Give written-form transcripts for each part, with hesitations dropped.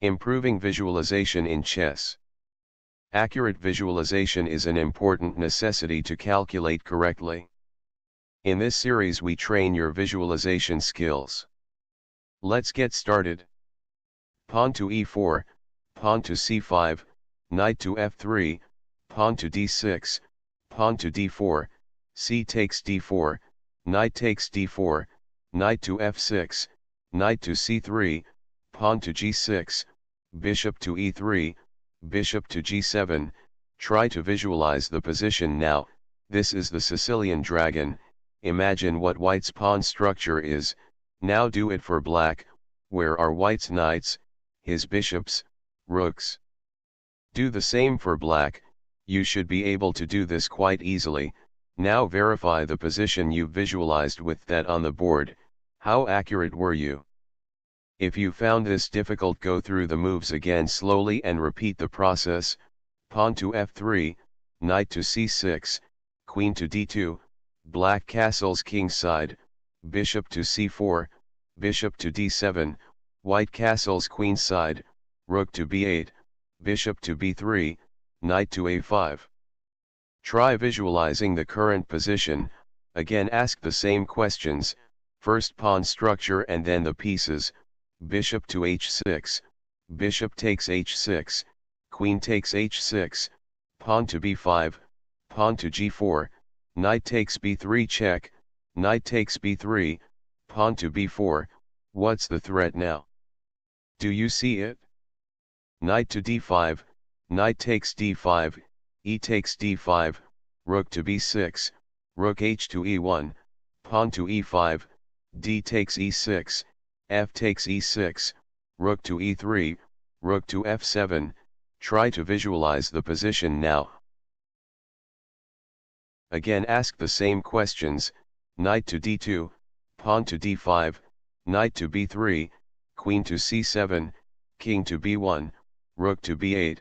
Improving visualization in chess. Accurate visualization is an important necessity to calculate correctly. In this series we train your visualization skills. Let's get started. Pawn to e4, pawn to c5, knight to f3, pawn to d6, pawn to d4, c takes d4, knight takes d4, knight to f6, knight to c3, pawn to g6, bishop to e3, bishop to g7. Try to visualize the position now. This is the Sicilian dragon. Imagine what white's pawn structure is. Now do it for black. Where are white's knights, his bishops, rooks? Do the same for black. You should be able to do this quite easily. Now verify the position you visualized with that on the board. How accurate were you? If you found this difficult, go through the moves again slowly and repeat the process. Pawn to f3, knight to c6, queen to d2, black castles kingside, bishop to c4, bishop to d7, white castles queenside, rook to b8, bishop to b3, knight to a5. Try visualizing the current position. Again ask the same questions, first pawn structure and then the pieces. Bishop to h6, bishop takes h6, queen takes h6, pawn to b5, pawn to g4, knight takes b3 check, knight takes b3, pawn to b4. What's the threat now? Do you see it? Knight to d5, knight takes d5, e takes d5, rook to b6, rook h to e1, pawn to e5, d takes e6, f takes e6, rook to e3, rook to f7. Try to visualize the position now. Again ask the same questions, knight to d2, pawn to d5, knight to b3, queen to c7, king to b1, rook to b8,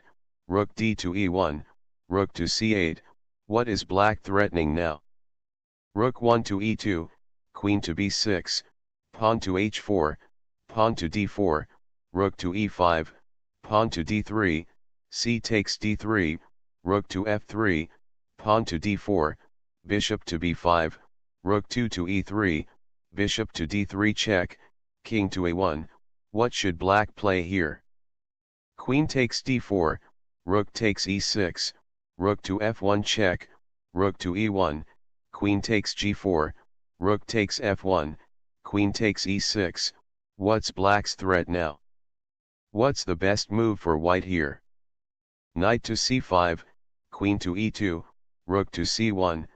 rook d to e1, rook to c8. What is black threatening now? Rook 1 to e2, queen to b6, pawn to h4, pawn to d4, rook to e5, pawn to d3, c takes d3, rook to f3, pawn to d4, bishop to b5, rook 2 to e3, bishop to d3 check, king to a1. What should black play here? Queen takes d4, rook takes e6, rook to f1 check, rook to e1, queen takes g4, rook takes f1, queen takes e6. What's black's threat now? What's the best move for white here? Knight to c5, queen to e2, rook to c1,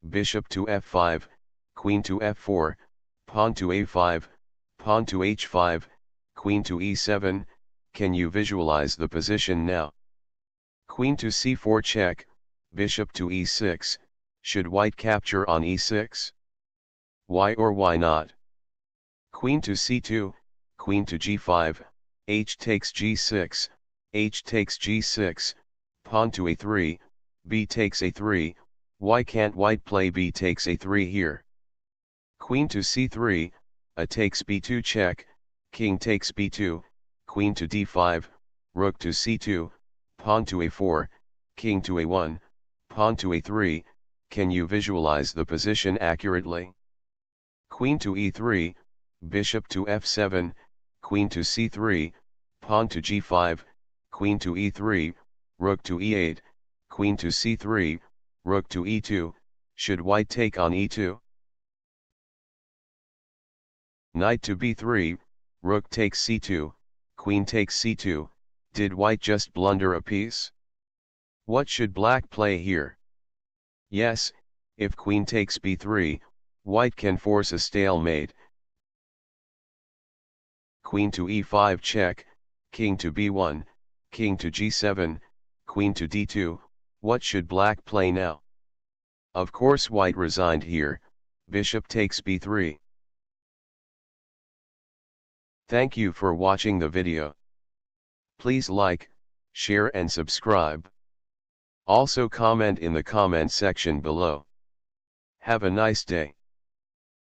bishop to f5, queen to f4, pawn to a5, pawn to h5, queen to e7. Can you visualize the position now? Queen to c4 check, bishop to e6. Should white capture on e6? Why or why not? Queen to c2, queen to g5, h takes g6, h takes g6, pawn to a3, b takes a3. Why can't white play b takes a3 here? Queen to c3, a takes b2 check, king takes b2, queen to d5, rook to c2, pawn to a4, king to a1, pawn to a3. Can you visualize the position accurately? Queen to e3, bishop to f7, queen to c3, pawn to g5, queen to e3, rook to e8, queen to c3, rook to e2. Should white take on e2? Knight to b3, rook takes c2, queen takes c2. Did white just blunder a piece? What should black play here? Yes, if queen takes b3, white can force a stalemate. Queen to e5 check, king to b1, king to g7, queen to d2. What should black play now? Of course white resigned here. Bishop takes b3. Thank you for watching the video. Please like, share and subscribe. Also comment in the comment section below. Have a nice day.